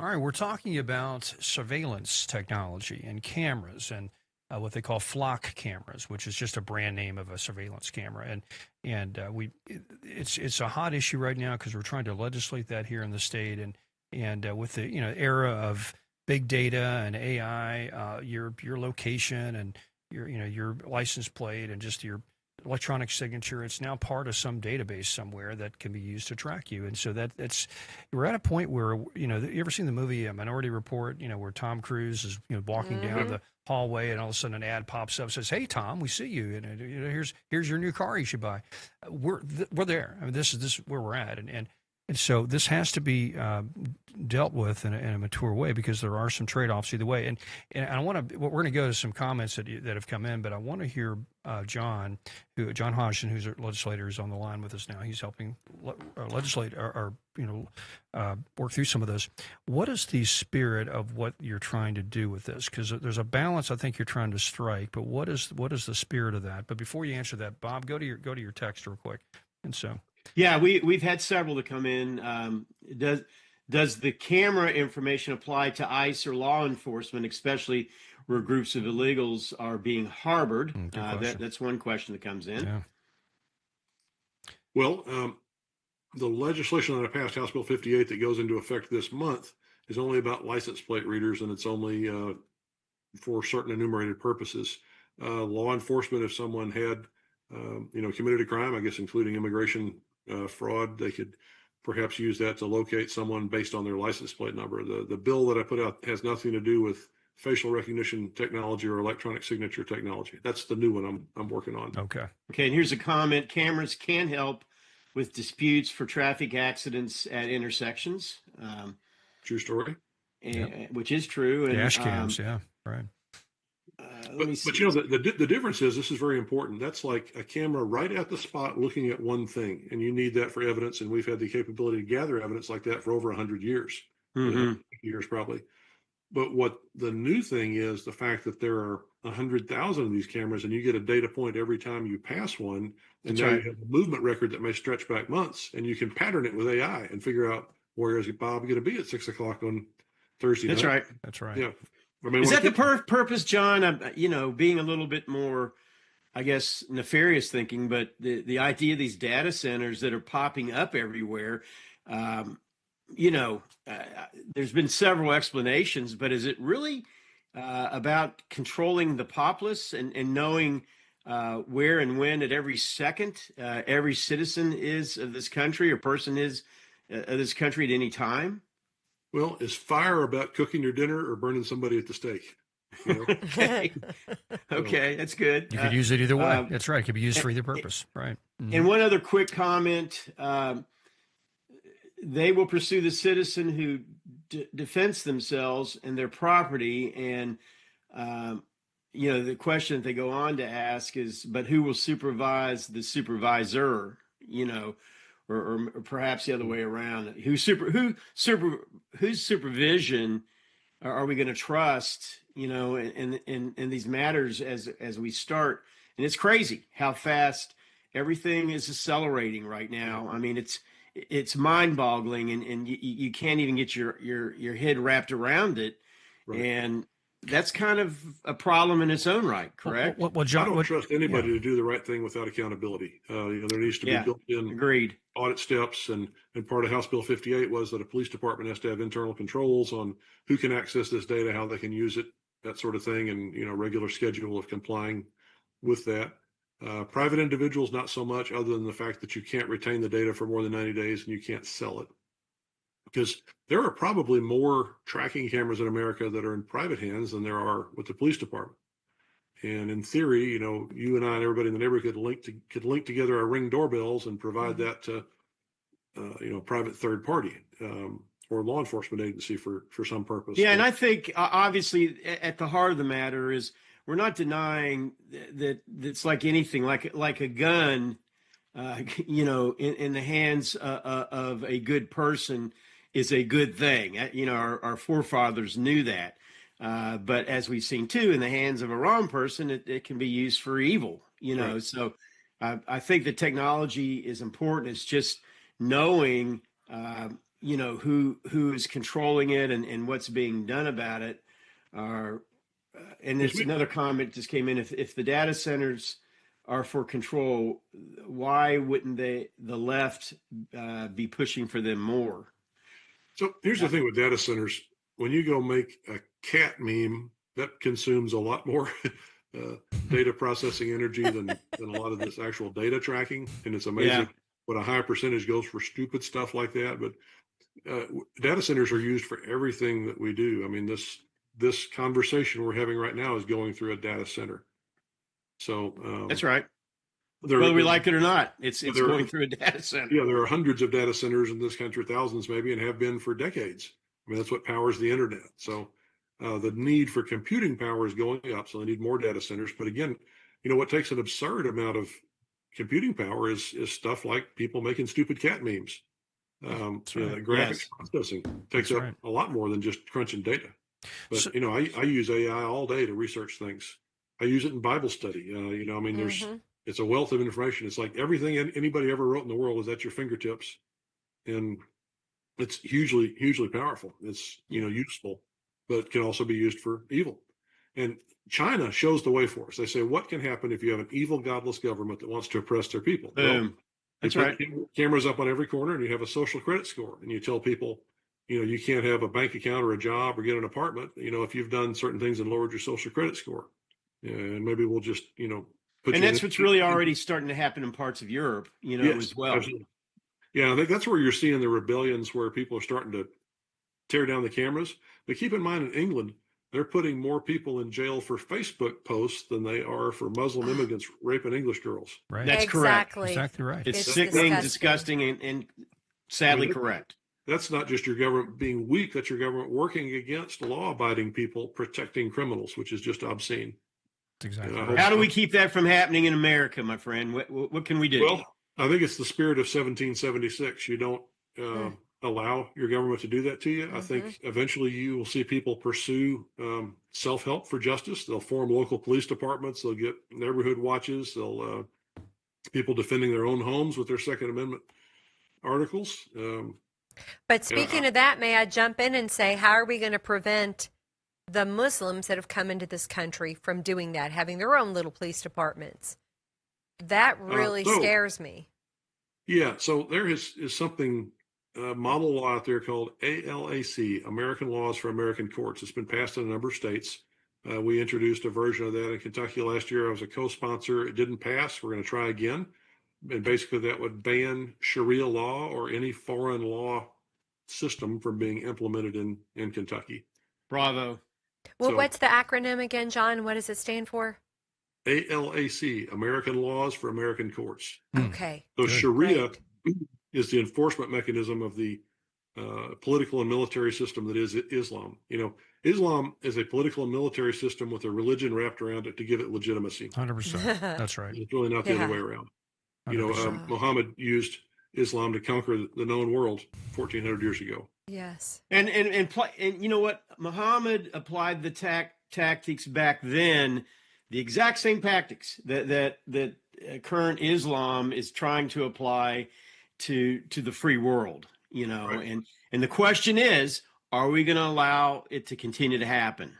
All right, we're talking about surveillance technology and cameras and what they call flock cameras, which is just a brand name of a surveillance camera. It's a hot issue right now because we're trying to legislate that here in the state, and with the era of big data and AI, your location and your license plate and just your electronic signature, it's now part of some database somewhere that can be used to track you. And so that's we're at a point where you ever seen the movie Minority Report, where Tom Cruise is walking down the hallway and all of a sudden an ad pops up, says, "Hey Tom, we see you, and here's your new car you should buy." We're there. I mean, this is where we're at, and so this has to be dealt with in a mature way, because there are some trade-offs either way. And I want to. We're going to go to some comments that have come in, but I want to hear John Hodgson, who's a legislator, is on the line with us now. He's helping legislate or work through some of those. What is the spirit of what you're trying to do with this? Because there's a balance I think you're trying to strike, but what is the spirit of that? But before you answer that, Bob, go to your text real quick. And so. Yeah, we've had several to come in. Does the camera information apply to ICE or law enforcement, especially where groups of illegals are being harbored? That's one question that comes in. Yeah. Well, the legislation that I passed, House Bill 58, that goes into effect this month, is only about license plate readers, and it's only for certain enumerated purposes. Law enforcement, if someone had committed a crime, I guess including immigration fraud, they could perhaps use that to locate someone based on their license plate number. The bill that I put out has nothing to do with facial recognition technology or electronic signature technology. That's the new one I'm working on. Okay. And here's a comment. Cameras can help with disputes for traffic accidents at intersections. True story. Which is true. And, dash cams, yeah, right. But the difference is, this is very important. That's like a camera right at the spot looking at one thing, and you need that for evidence. And we've had the capability to gather evidence like that for over 100 years, years probably. But what the new thing is, the fact that there are 100,000 of these cameras, and you get a data point every time you pass one, and now you have a movement record that may stretch back months, and you can pattern it with AI and figure out, where is Bob going to be at 6 o'clock on Thursday night? That's right. That's right. Yeah. I mean, is that the purpose, John? Being a little bit more, I guess, nefarious thinking, but the idea of these data centers that are popping up everywhere, there's been several explanations, but is it really about controlling the populace and knowing where and when at every second every citizen is of this country or person is of this country at any time? Well, is fire about cooking your dinner or burning somebody at the stake? Okay, that's good. You could use it either way. That's right. It could be used for either purpose. Right. Mm-hmm. And one other quick comment. They will pursue the citizen who defends themselves and their property. And, the question that they go on to ask is, but who will supervise the supervisor, or perhaps the other way around? Whose supervision are we going to trust, in these matters as we start? And it's crazy how fast everything is accelerating right now. I mean, it's mind-boggling, and you can't even get your head wrapped around it. Right. And that's kind of a problem in its own right, correct? Well, John, I don't trust anybody to do the right thing without accountability. There needs to be built-in agreed audit steps, and part of House Bill 58 was that a police department has to have internal controls on who can access this data, how they can use it, that sort of thing, and regular schedule of complying with that. Private individuals, not so much, other than the fact that you can't retain the data for more than 90 days and you can't sell it. Because there are probably more tracking cameras in America that are in private hands than there are with the police department. And in theory, you and I and everybody in the neighborhood could link together our Ring doorbells and provide that to, private third party or law enforcement agency for some purpose. Yeah, and I think obviously at the heart of the matter is we're not denying that it's like anything, like a gun, in the hands of a good person is a good thing. Our forefathers knew that. But as we've seen too, in the hands of a wrong person, it can be used for evil, Right. So I think the technology is important. It's just knowing who is controlling it and what's being done about it are. And Yes, it's another comment just came in. If the data centers are for control, why wouldn't the left be pushing for them more? So here's the thing with data centers. When you go make a cat meme, that consumes a lot more data processing energy than a lot of this actual data tracking. And it's amazing what a high percentage goes for stupid stuff like that. But data centers are used for everything that we do. I mean, this conversation we're having right now is going through a data center. So That's right. Whether we like it or not, it's there, going through a data center. Yeah, there are hundreds of data centers in this country, thousands maybe, and have been for decades. I mean, that's what powers the internet. So the need for computing power is going up. So they need more data centers. But again, what takes an absurd amount of computing power is stuff like people making stupid cat memes. The graphics processing takes up a lot more than just crunching data. But So- I use AI all day to research things. I use it in Bible study. I mean, it's a wealth of information. It's like everything anybody ever wrote in the world is at your fingertips, and it's hugely, hugely powerful. It's useful, but can also be used for evil. And China shows the way for us. They say, what can happen if you have an evil, godless government that wants to oppress their people? Boom. Well, That's you right. put cameras up on every corner, and you have a social credit score, and you tell people, you can't have a bank account or a job or get an apartment, if you've done certain things and lowered your social credit score. And maybe we'll just, and that's what's really already starting to happen in parts of Europe, yes, as well. Absolutely. Yeah, I think that's where you're seeing the rebellions where people are starting to tear down the cameras. But keep in mind, in England, they're putting more people in jail for Facebook posts than they are for Muslim immigrants raping English girls. Right. That's correct. Exactly right. It's sickening, disgusting, and sadly correct. That's not just your government being weak. That's your government working against law-abiding people, protecting criminals, which is just obscene. Exactly. How do we keep that from happening in America, my friend? What can we do? Well, I think it's the spirit of 1776. You don't allow your government to do that to you. I think eventually you will see people pursue self-help for justice. They'll form local police departments. They'll get neighborhood watches. They'll people defending their own homes with their Second Amendment articles. But speaking of that, may I jump in and say, how are we going to prevent the Muslims that have come into this country from doing that, having their own little police departments? That really scares me. Yeah, so there is something, model law out there called ALAC, American Laws for American Courts. It's been passed in a number of states. We introduced a version of that in Kentucky last year. I was a co-sponsor. It didn't pass. We're going to try again. And basically that would ban Sharia law or any foreign law system from being implemented in Kentucky. Bravo. Well, what's the acronym again, John? What does it stand for? ALAC, American Laws for American Courts. Okay. So Sharia Great. is the enforcement mechanism of the political and military system that is Islam. Islam is a political and military system with a religion wrapped around it to give it legitimacy. 100%. That's right. It's really not the other way around. 100%. Muhammad used Islam to conquer the known world 1,400 years ago. Yes. And you know what? Muhammad applied the tactics back then, the exact same tactics that current Islam is trying to apply to the free world. Right. And the question is, are we going to allow it to continue to happen?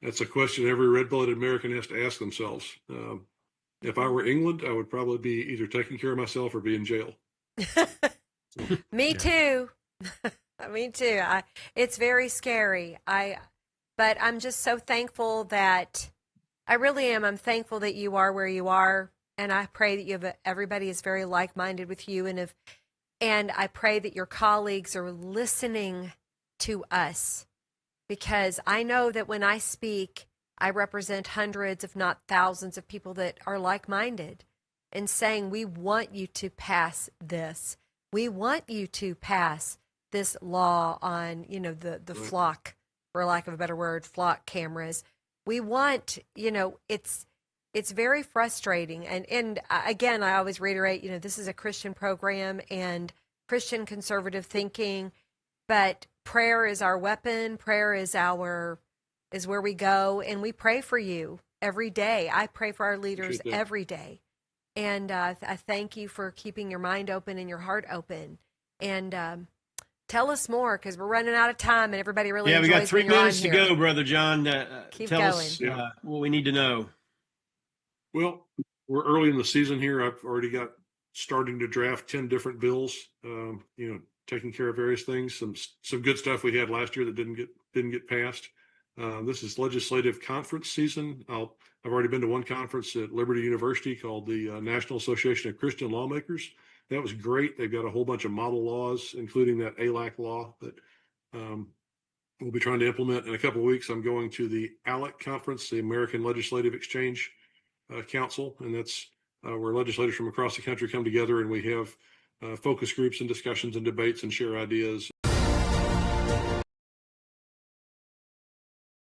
That's a question every red-blooded American has to ask themselves. If I were England, I would probably be either taking care of myself or be in jail. Me too. Me too. It's very scary. But I'm just so thankful that I really am. I'm thankful that you are where you are, and I pray that everybody is very like-minded with you, and I pray that your colleagues are listening to us, because I know that when I speak, I represent hundreds, if not thousands, of people that are like-minded and saying, we want you to pass this. We want you to pass this law on, the flock, for lack of a better word, flock cameras. We want, it's very frustrating. And again, I always reiterate, this is a Christian program and Christian conservative thinking, but prayer is our weapon. Prayer is where we go, and we pray for you every day. I pray for our leaders every day. And I thank you for keeping your mind open and your heart open. And Tell us more, because we're running out of time, and everybody really Yeah, we got enjoys 3 when you're on minutes to here. go, Brother John. Keep Tell going. us what we need to know. Well, we're early in the season here. I've already got starting to draft 10 different bills, taking care of various things. Some good stuff we had last year that didn't get passed. This is legislative conference season. I've already been to one conference at Liberty University called the National Association of Christian Lawmakers. That was great. They've got a whole bunch of model laws, including that ALAC law that we'll be trying to implement in a couple of weeks. I'm going to the ALEC conference, the American Legislative Exchange Council, and that's where legislators from across the country come together, and we have focus groups and discussions and debates and share ideas.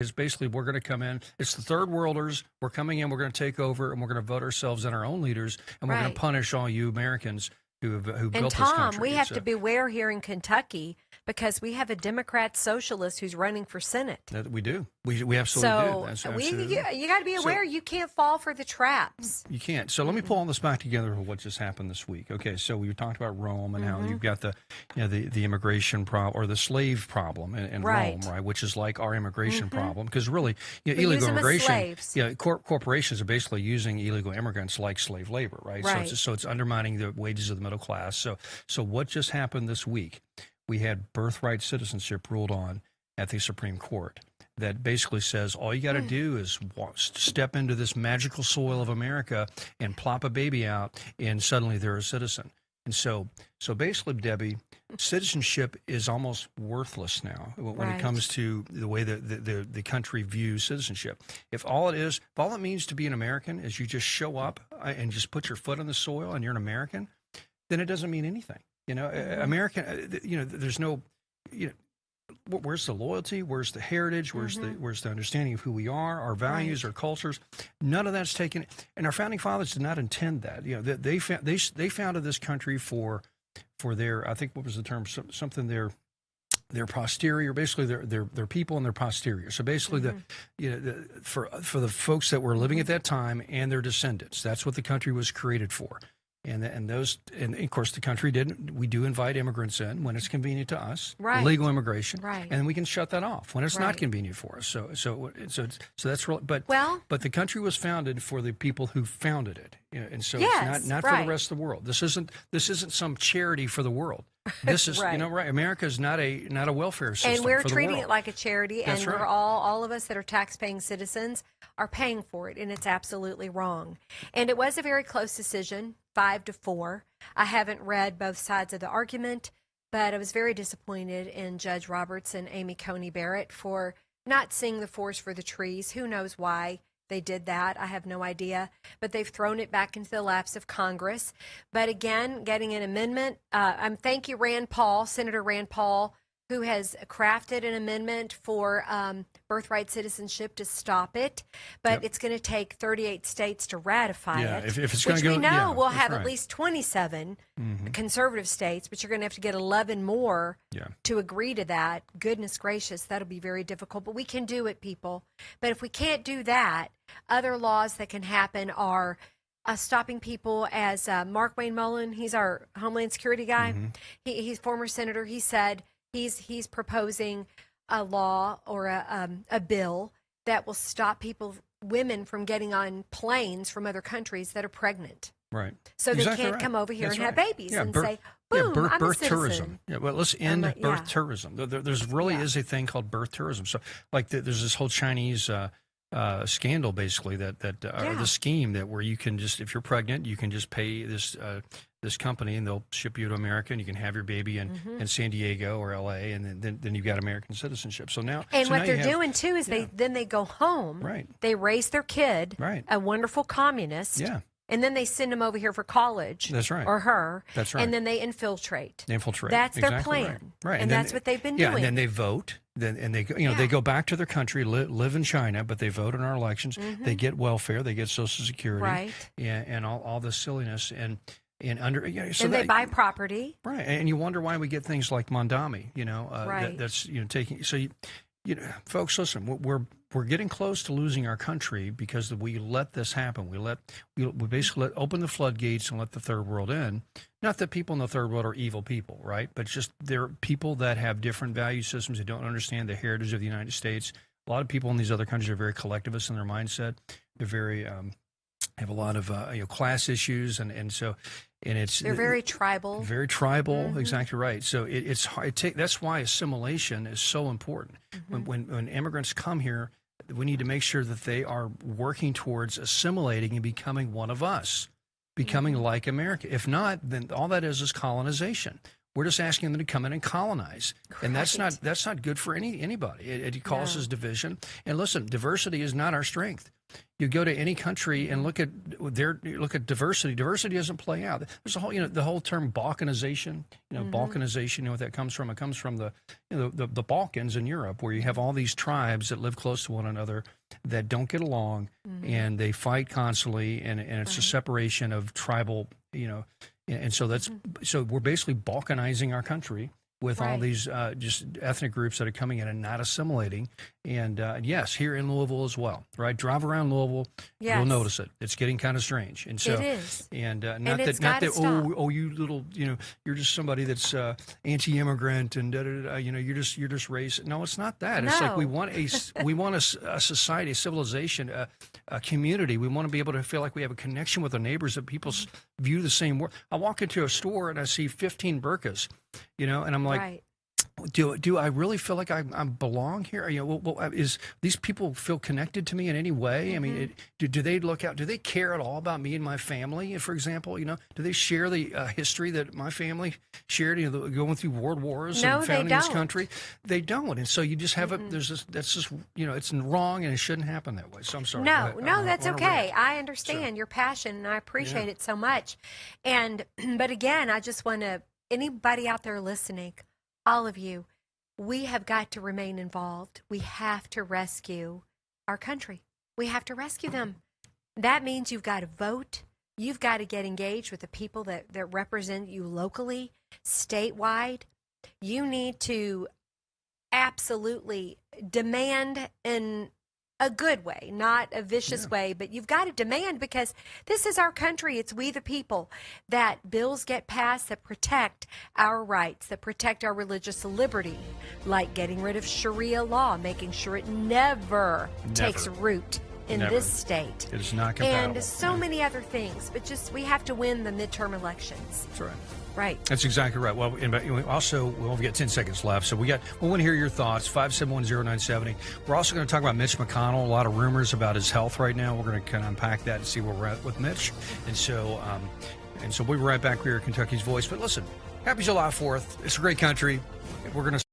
Is basically we're going to come in. It's the third worlders. We're coming in. We're going to take over, and we're going to vote ourselves in our own leaders, and we're going Right. to punish all you Americans who And built this Tom, country. we have So to beware here in Kentucky, because we have a Democrat socialist who's running for Senate. that we do. We absolutely do. So That's we, absolutely. you got to be aware. You can't fall for the traps. You can't. So let me pull all this back together for what just happened this week. Okay, so we talked about Rome and how you've got the immigration problem or the slave problem in Right. Rome, right? Which is like our immigration problem, because really, We illegal use them as immigration. slaves. Yeah, corporations are basically using illegal immigrants like slave labor, right? Right. So it's undermining the wages of the middle class. So what just happened this week? We had birthright citizenship ruled on at the Supreme Court. That basically says all you got to do is step into this magical soil of America and plop a baby out, and suddenly they're a citizen. And so basically, Debbie, citizenship is almost worthless now when Right. it comes to the way that the country views citizenship. If all it means to be an American is you just show up and just put your foot on the soil and you're an American, then it doesn't mean anything. American, there's no, where's the loyalty? Where's the heritage? Where's the understanding of who we are, our values, Right. our cultures? None of that's taken. And our founding fathers did not intend that. They founded this country for their, I think, what was the term? Something their posterior, basically their people and their posterior. So basically, for the folks that were living at that time and their descendants, that's what the country was created for. And of course the country didn't. We do invite immigrants in when it's convenient to us, Right. legal immigration, Right. and we can shut that off when it's Right. not convenient for us. So that's real. But Well- the country was founded for the people who founded it, and so Yes, it's not for right. the rest of the world. This isn't some charity for the world. This is Right. right. America is not a welfare system. And we're for the treating world. it like a charity, That's and we're right. all of us that are tax-paying citizens are paying for it, and it's absolutely wrong. And it was a very close decision, 5-4. I haven't read both sides of the argument, but I was very disappointed in Judge Roberts and Amy Coney Barrett for not seeing the forest for the trees. Who knows why they did that? I have no idea. But they've thrown it back into the laps of Congress. But again, getting an amendment. Thank you, Rand Paul, Senator Rand Paul, who has crafted an amendment for birthright citizenship to stop it. But Yep. it's going to take 38 states to ratify Yeah, it. if it's which gonna we go- know yeah, we'll that's have right. at least 27 Mhm. conservative states, but you're going to have to get 11 more Yeah. to agree to that. Goodness gracious, that'll be very difficult, but we can do it, people. But if we can't do that, other laws that can happen are stopping people, as Mark Wayne Mullen, he's our Homeland Security guy. Mm-hmm. He's former senator. He said he's proposing a law or a bill that will stop women from getting on planes from other countries that are pregnant. Right. So they Exactly can't right. come over here That's and have right. babies Yeah, and birth- say, boom, I'm a birth citizen. tourism. Yeah, well, let's end like, birth yeah. tourism. There's really Yeah. is a thing called birth tourism. So, like, there's this whole Chinese scandal, basically, or Yeah. the scheme that where you can just, if you're pregnant, you can just pay this company and they'll ship you to America and you can have your baby in San Diego or LA, and then you've got American citizenship. So now, And so what now they're you have- doing too is yeah. they go home, Right. they raise their kid, Right. a wonderful communist, Yeah. and then they send him over here for college. That's right. Or her. That's right. And then they infiltrate. They infiltrate. That's their Exactly plan. Right. And then that's what they've been yeah, doing. and then they vote. And they Yeah. they go back to their country, live in China, but they vote in our elections. Mm-hmm. They get welfare, they get Social Security, Right. and all this silliness and under so and that, they buy property. right. And you wonder why we get things like Mondami. Right. That's taking so. folks, listen, we're getting close to losing our country because we let this happen. We basically open the floodgates and let the third world in. Not that people in the third world are evil people, right? But just they're people that have different value systems. They don't understand the heritage of the United States. A lot of people in these other countries are very collectivist in their mindset. They're very have a lot of class issues, and They're very tribal. Very tribal, exactly right. So it's hard. That's why assimilation is so important. When immigrants come here, we need to make sure that they are working towards assimilating and becoming one of us, becoming like America. If not, then all that is colonization. We're just asking them to come in and colonize, and that's not good for anybody. It causes division. And listen, diversity is not our strength. You go to any country and look at diversity. Diversity doesn't play out. There's a whole, the whole term balkanization. Balkanization. You know what that comes from? It comes from the Balkans in Europe, where you have all these tribes that live close to one another that don't get along, and they fight constantly, and it's a separation of tribal. And so we're basically balkanizing our country with all these just ethnic groups that are coming in and not assimilating. And yes, here in Louisville as well, right? Drive around Louisville, you'll notice it. It's getting kind of strange. And so it is. And not that you little, you're just somebody that's anti-immigrant and you're just racist. No, it's not that. It's like we want a society, a civilization, a community. We want to be able to feel like we have a connection with our neighbors, that people view the same world. I walk into a store and I see 15 burqas, and I'm like, do I really feel like I belong here? Is these people feel connected to me in any way? I mean, do they look out? Do they care at all about me and my family? For example, do they share the history that my family shared? Going through world wars and founding this country, they don't. And so you just have it's wrong, and it shouldn't happen that way. So I'm sorry. No, that's okay. I understand your passion, and I appreciate it so much. But again, I just want to anybody out there listening. All of you, we have got to remain involved. We have to rescue our country. We have to rescue them. That means you've got to vote. You've got to get engaged with the people that represent you locally, statewide. You need to absolutely demand in a good way, not a vicious way, but you've got to demand, because this is our country. It's we the people, that bills get passed that protect our rights, that protect our religious liberty, like getting rid of Sharia law, making sure it never takes root in this state. It is not compatible. And so many other things, but we have to win the midterm elections. That's right. Right. That's exactly right. Well, also, we've got 10 seconds left, so we want to hear your thoughts, 5710970. We're also going to talk about Mitch McConnell, a lot of rumors about his health right now. We're going to kind of unpack that and see where we're at with Mitch. And so we'll be right back here at Kentucky's Voice. But listen, happy July 4th. It's a great country. We're going to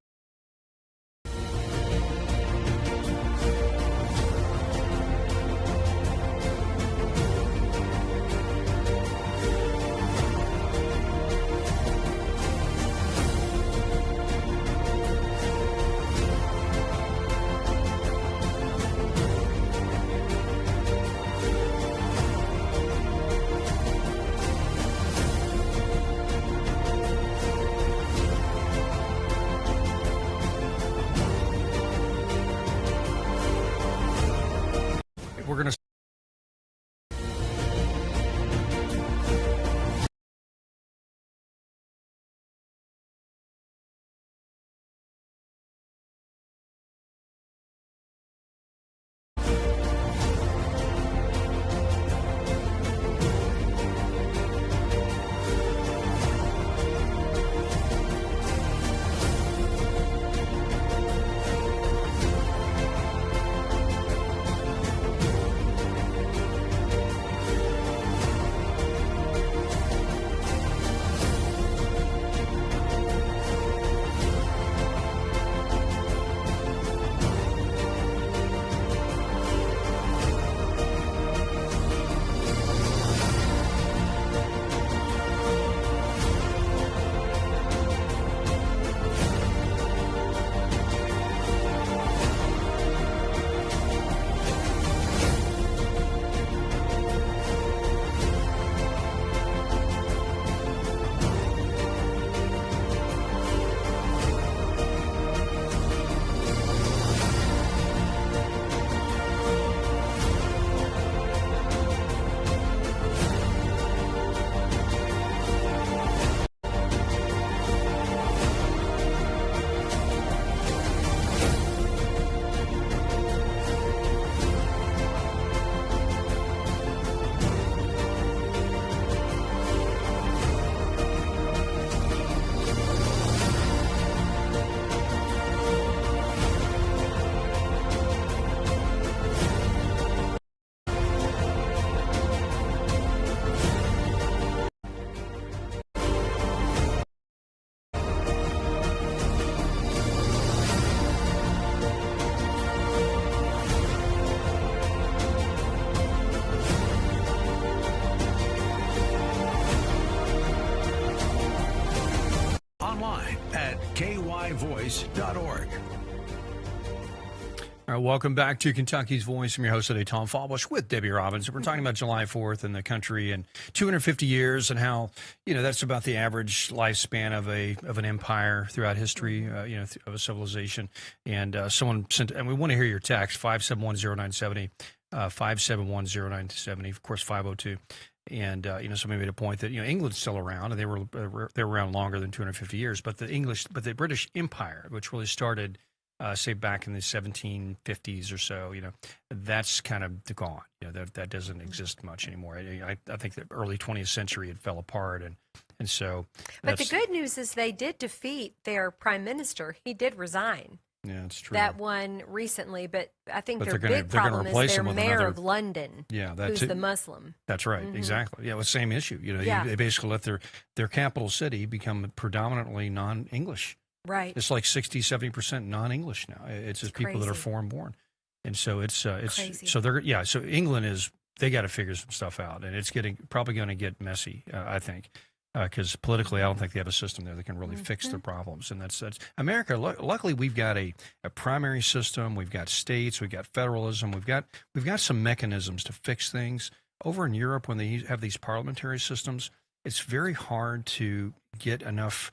KentuckyVoice.org. All right, welcome back to Kentucky's Voice. I'm your host today, Tom Fallbush, with Debbie Robbins. We're talking about July 4th in the country and 250 years and how, that's about the average lifespan of an empire throughout history, of a civilization. And someone sent, and we want to hear your text, 5710970, 5710970, of course, 502. And somebody made a point that England's still around, and they were around longer than 250 years. But the British Empire, which really started, say back in the 1750s or so, that's kind of gone. That doesn't exist much anymore. I think the early 20th century it fell apart, and so. But the good news is they did defeat their prime minister. He did resign. Yeah, it's true. That one recently, but I think their they're big problem is their mayor another, of London, who's the Muslim. That's right, exactly. Yeah, it was the same issue. They basically let their capital city become predominantly non-English. Right. It's like 60, 70% non-English now. It's just people that are foreign born, and so it's crazy. So England they got to figure some stuff out, and it's probably going to get messy. I think. Because politically, I don't think they have a system there that can really fix their problems, and that's America. Luckily, we've got a primary system. We've got states. We've got federalism. We've got some mechanisms to fix things. Over in Europe, when they have these parliamentary systems, it's very hard to get enough.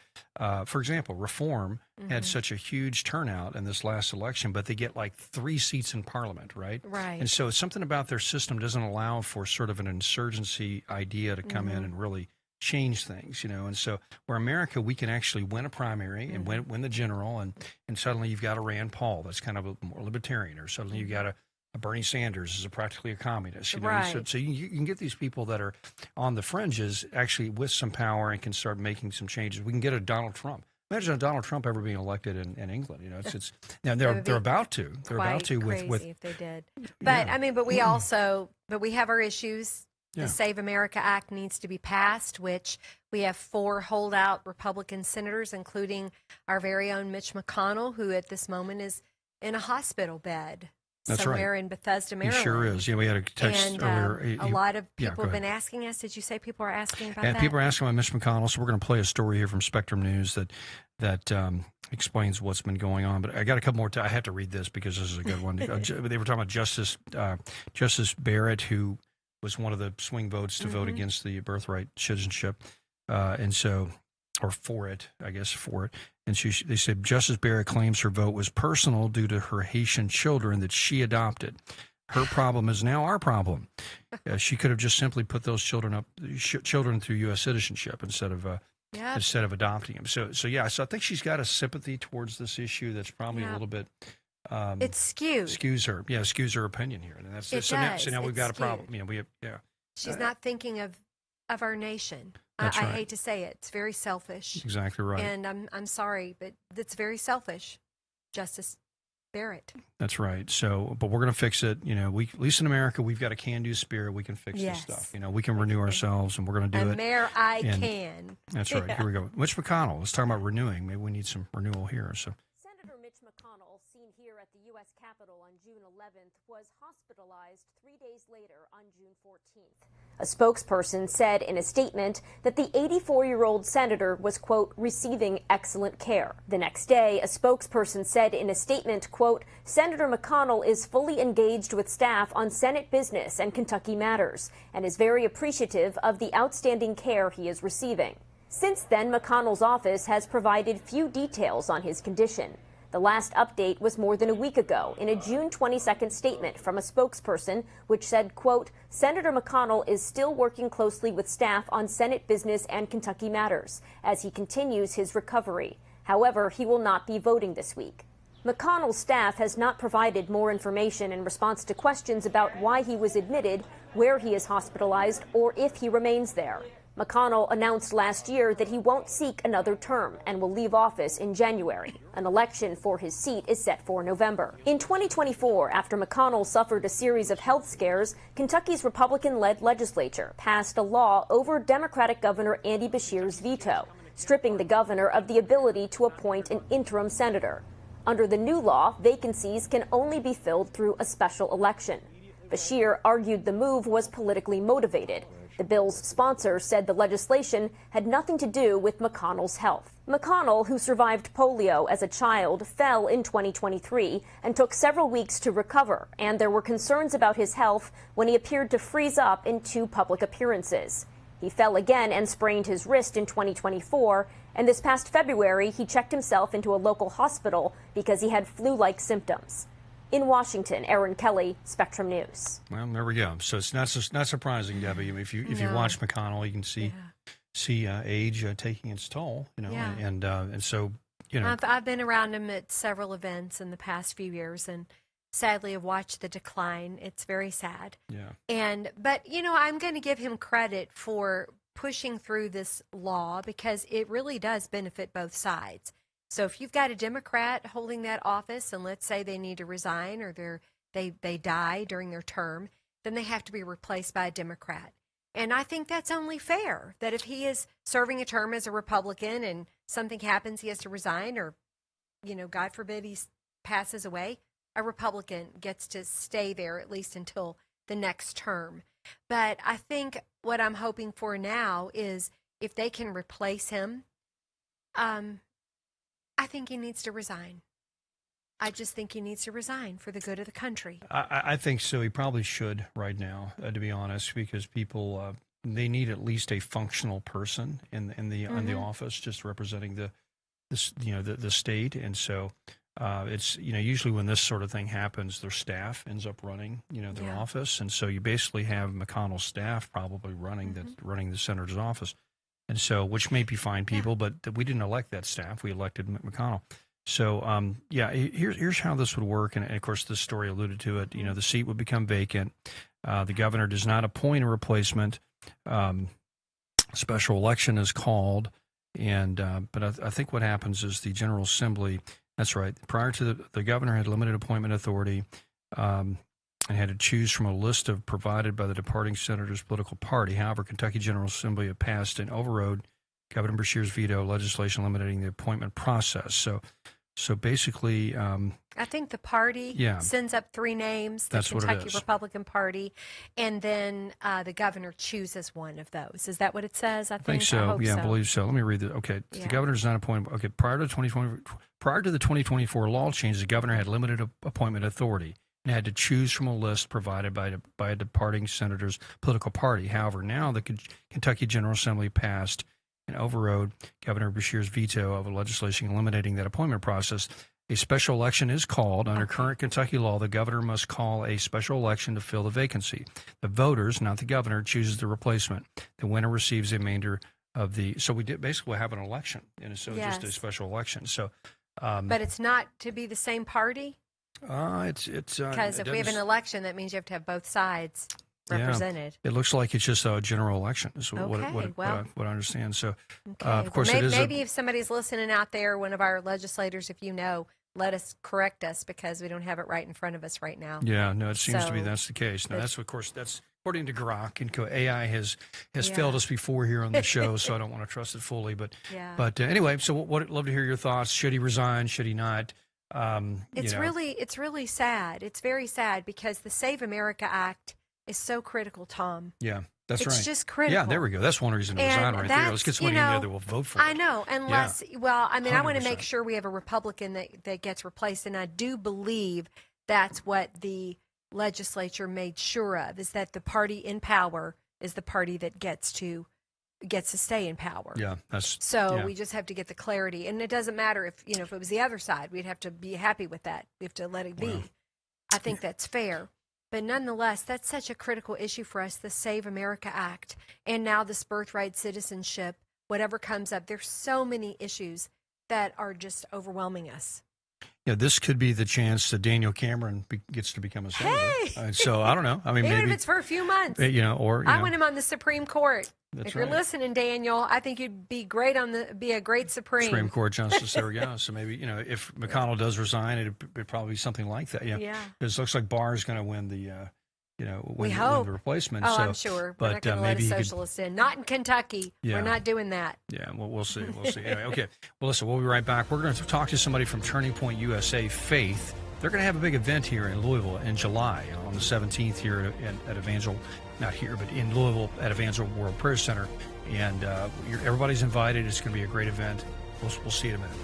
For example, Reform had such a huge turnout in this last election, but they get like 3 seats in Parliament, right? Right. And so something about their system doesn't allow for sort of an insurgency idea to come in and really change things, and so where America, we can actually win a primary and win the general, and suddenly you've got a Rand Paul that's kind of a more libertarian, or suddenly you've got a Bernie Sanders is practically a communist, Right. So you can get these people that are on the fringes actually with some power and can start making some changes. We can get a Donald Trump. Imagine a Donald Trump ever being elected in England. It's now they're about to. They're about to with if they did. But but we also we have our issues. Yeah. The Save America Act needs to be passed, which we have 4 holdout Republican senators, including our very own Mitch McConnell, who at this moment is in a hospital bed somewhere in Bethesda, Maryland. He sure is. We had a text earlier. A lot of people have been asking us. Did you say people are asking about that? People are asking about Mitch McConnell, so we're going to play a story here from Spectrum News that explains what's been going on. But I got a couple more. I have to read this because this is a good one. They were talking about Justice Barrett, who was one of the swing votes to vote against the birthright citizenship, and so, or for it, I guess, for it. And they said Justice Barrett claims her vote was personal due to her Haitian children that she adopted. Her problem is now our problem. She could have just simply put those children through U.S. citizenship instead of adopting them. So I think she's got a sympathy towards this issue that's probably a little bit. It's skewed. Skews her opinion here, and that's so now we've got a problem. She's not thinking of our nation. I hate to say it. It's very selfish. Exactly right. And I'm sorry, but it's very selfish, Justice Barrett. That's right. So, but we're going to fix it. At least in America, we've got a can-do spirit. We can fix this stuff. We can renew ourselves, and we're going to do it. Mayor, I can. That's right. Here we go. Mitch McConnell. Let's talk about renewing. Maybe we need some renewal here. So. Senator Mitch McConnell, seen here at the U.S. Capitol on June 11th, was hospitalized 3 days later on June 14th. A spokesperson said in a statement that the 84-year-old senator was, quote, receiving excellent care. The next day, a spokesperson said in a statement, quote, Senator McConnell is fully engaged with staff on Senate business and Kentucky matters and is very appreciative of the outstanding care he is receiving. Since then, McConnell's office has provided few details on his condition. The last update was more than a week ago in a June 22nd statement from a spokesperson which said, quote, Senator McConnell is still working closely with staff on Senate business and Kentucky matters as he continues his recovery. However, he will not be voting this week. McConnell's staff has not provided more information in response to questions about why he was admitted, where he is hospitalized, or if he remains there. McConnell announced last year that he won't seek another term and will leave office in January. An election for his seat is set for November. In 2024, after McConnell suffered a series of health scares, Kentucky's Republican-led legislature passed a law over Democratic Governor Andy Beshear's veto, stripping the governor of the ability to appoint an interim senator. Under the new law, vacancies can only be filled through a special election. Beshear argued the move was politically motivated. The bill's sponsor said the legislation had nothing to do with McConnell's health. McConnell, who survived polio as a child, fell in 2023 and took several weeks to recover, and there were concerns about his health when he appeared to freeze up in 2 public appearances. He fell again and sprained his wrist in 2024, and this past February he checked himself into a local hospital because he had flu-like symptoms. In Washington, Aaron Kelly, Spectrum News. Well, there we go. So it's not surprising, Debbie. I mean, if you watch McConnell, you can see age taking its toll. And so I've been around him at several events in the past few years, and sadly have watched the decline. It's very sad. Yeah. But I'm going to give him credit for pushing through this law because it really does benefit both sides. So if you've got a Democrat holding that office, and let's say they need to resign or they die during their term, then they have to be replaced by a Democrat. And I think that's only fair, that if he is serving a term as a Republican and something happens, he has to resign, or, God forbid he passes away, a Republican gets to stay there at least until the next term. But I think what I'm hoping for now is if they can replace him, I think he needs to resign. I just think he needs to resign for the good of the country. I think so. He probably should right now, to be honest, because people they need at least a functional person in the office, just representing the state. And so it's usually when this sort of thing happens, their staff ends up running their office, and so you basically have McConnell's staff probably running the senator's office. And so, which may be fine people, but we didn't elect that staff. We elected McConnell. So, here's how this would work. And of course, this story alluded to it. The seat would become vacant. The governor does not appoint a replacement. Special election is called. But I think what happens is the General Assembly, that's right, prior to the governor had limited appointment authority and had to choose from a list provided by the departing senator's political party. However, Kentucky General Assembly had passed and overrode Governor Beshear's veto legislation limiting the appointment process. So basically, I think the party sends up 3 names, the Kentucky Republican Party, and then the governor chooses one of those. Is that what it says? I think so. I believe so. Let me read it. Okay, the governor does not appoint. Okay, prior to the 2024 law change, the governor had limited appointment authority and had to choose from a list provided by a departing senator's political party. However, now the Kentucky General Assembly passed and overrode Governor Beshear's veto of a legislation eliminating that appointment process. A special election is called. Under current Kentucky law, the governor must call a special election to fill the vacancy. The voters, not the governor, chooses the replacement. The winner receives the remainder of the. So we did basically have an election, and so just a special election. So, but it's not to be the same party. It's because if we have an election, that means you have to have both sides represented. It looks like it's just a general election. Is what I understand. So, of course, maybe if somebody's listening out there, one of our legislators, if you know, let us correct us because we don't have it right in front of us right now. Yeah, no, it seems to be that's the case. Now, that's according to Grok, and AI has failed us before here on the show, so I don't want to trust it fully. But anyway, so I'd love to hear your thoughts. Should he resign? Should he not? It's really sad. It's very sad because the Save America Act is so critical, Tom. Yeah, that's right. It's just critical. Yeah, there we go. That's one reason to resign right there. Let's get somebody in there that will vote for it. I know, unless, I want to make sure we have a Republican that gets replaced, and I do believe that's what the legislature made sure of, is that the party in power is the party that gets to stay in power. Yeah, we just have to get the clarity, and it doesn't matter if it was the other side. We'd have to be happy with that. We have to let it be. Wow. I think that's fair, but nonetheless, that's such a critical issue for us. The Save America Act, and now this birthright citizenship. Whatever comes up, there's so many issues that are just overwhelming us. Yeah, this could be the chance that Daniel Cameron gets to become a senator. Hey! So I don't know. I mean, even maybe if it's for a few months. I want him on the Supreme Court. That's if you're listening, Daniel, I think you'd be great be a great Supreme Court justice. There we go. So maybe if McConnell does resign, it'd probably be something like that. Yeah. Because it looks like Barr is going to win the. Win the replacement. Oh, I'm sure. We're not going to let a socialist in. Not in Kentucky. Yeah. We're not doing that. Yeah, well, we'll see. Anyway, okay. Well, listen, we'll be right back. We're going to talk to somebody from Turning Point USA, Faith. They're going to have a big event here in Louisville in July on the 17th here at Evangel, not here, but in Louisville at Evangel World Prayer Center. And everybody's invited. It's going to be a great event. We'll see you in a minute.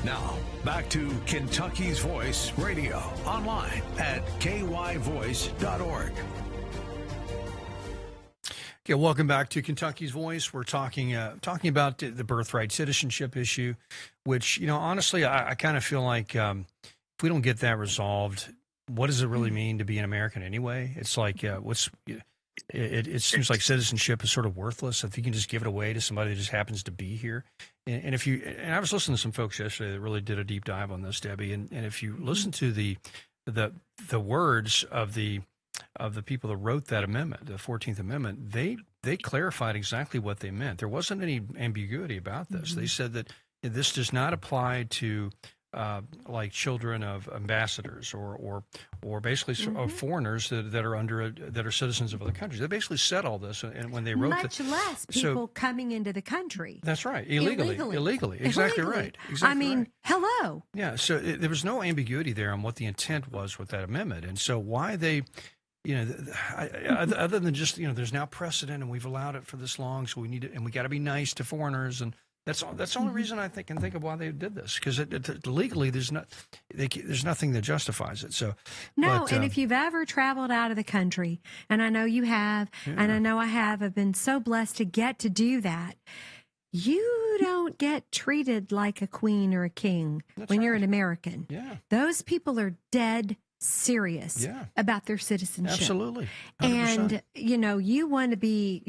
Now, back to Kentucky's Voice Radio, online at kyvoice.org. Okay, welcome back to Kentucky's Voice. We're talking about the birthright citizenship issue, which, honestly, I kind of feel like if we don't get that resolved, what does it really mean to be an American anyway? It's like, it seems like citizenship is sort of worthless if you can just give it away to somebody that just happens to be here. And I was listening to some folks yesterday that really did a deep dive on this, Debbie. And if you listen to the words of the people that wrote that amendment, the 14th Amendment, they clarified exactly what they meant. There wasn't any ambiguity about this. They said that this does not apply to like children of ambassadors or basically of foreigners that are citizens of other countries. They basically said all this, and when they wrote much less people coming into the country. That's right, illegally. Exactly right. Exactly I mean, right. hello. Yeah. So there was no ambiguity there on what the intent was with that amendment, and so why they. Other than just there's now precedent, and we've allowed it for this long, so we need it, and we got to be nice to foreigners, and that's the only reason I can think of why they did this, because legally there's nothing that justifies it. So no, and if you've ever traveled out of the country, and I know you have, and I know I have, I've been so blessed to get to do that. You don't get treated like a queen or a king when you're an American. Yeah, those people are dead serious about their citizenship. Absolutely. 100%. And you want to be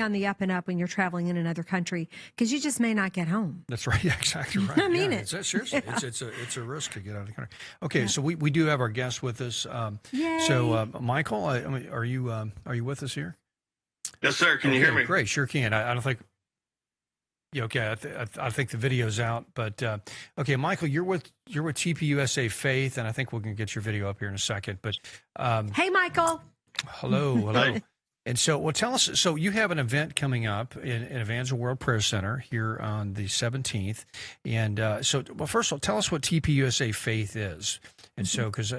on the up and up when you're traveling in another country, because you just may not get home. That's right. Yeah, exactly right. I mean it. Seriously, it's a risk to get out of the country. Okay, so we do have our guest with us. Yay. So Michael, are you with us here? Yes, sir. Can you hear me? Great, sure can. I don't think. Yeah, okay. I think the video's out, but okay, Michael, you're with TPUSA Faith, and I think we're gonna get your video up here in a second. But hey, Michael. Hello. Hi. And so, tell us. So you have an event coming up in Evangel World Prayer Center here on the 17th, and first of all, tell us what TPUSA Faith is. And so, because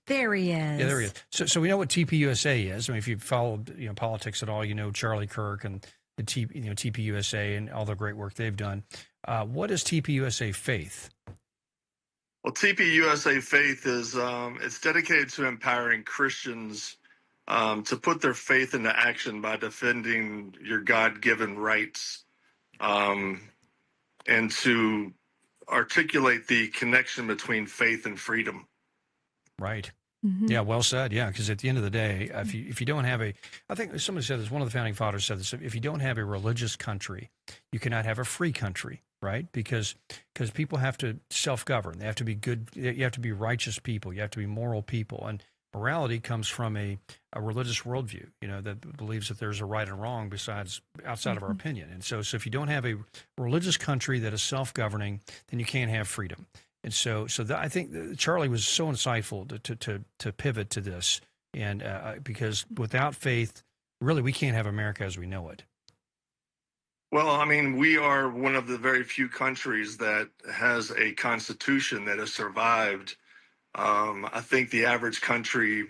there he is. Yeah, there he is. So we know what TPUSA is. I mean, if you've followed politics at all, Charlie Kirk and the TPUSA and all the great work they've done. What is TPUSA Faith? Well, TPUSA Faith is it's dedicated to empowering Christians to put their faith into action by defending your God-given rights, and to articulate the connection between faith and freedom. Right. Yeah, well said. Yeah, because at the end of the day, if you don't have I think somebody said this. One of the founding fathers said this. If you don't have a religious country, you cannot have a free country, right? Because people have to self-govern. They have to be good. You have to be righteous people. You have to be moral people, and morality comes from a religious worldview. That believes that there's a right and wrong outside of our opinion. And so if you don't have a religious country that is self-governing, then you can't have freedom. And I think Charlie was so insightful to pivot to this, and because without faith, really, we can't have America as we know it. Well, I mean, we are one of the very few countries that has a constitution that has survived. I think the average country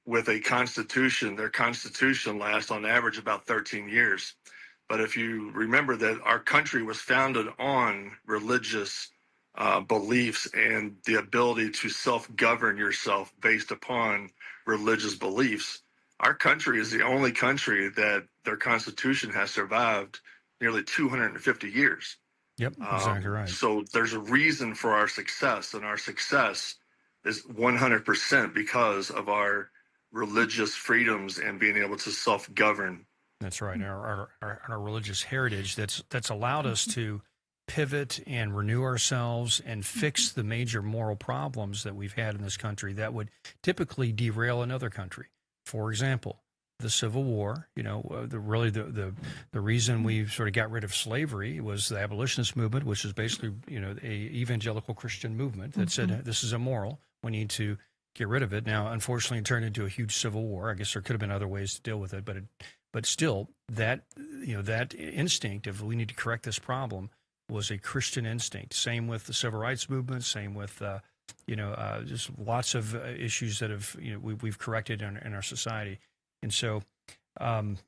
with a constitution, their constitution lasts on average about 13 years. But if you remember that our country was founded on religious beliefs and the ability to self-govern yourself based upon religious beliefs, our country is the only country that their constitution has survived nearly 250 years. Yep, exactly right. So there's a reason for our success, and our success is 100% because of our religious freedoms and being able to self-govern. That's right. Our religious heritage that's allowed us to pivot and renew ourselves and fix the major moral problems that we've had in this country that would typically derail another country. For example, the Civil War. The reason we sort of got rid of slavery was the abolitionist movement, which is basically a evangelical Christian movement that said this is immoral. We need to get rid of it. Now, unfortunately, it turned into a huge civil war. I guess there could have been other ways to deal with it, but still, that instinct of we need to correct this problem was a Christian instinct. Same with the civil rights movement. Same with just lots of issues that have we've corrected in our society. And so, I'm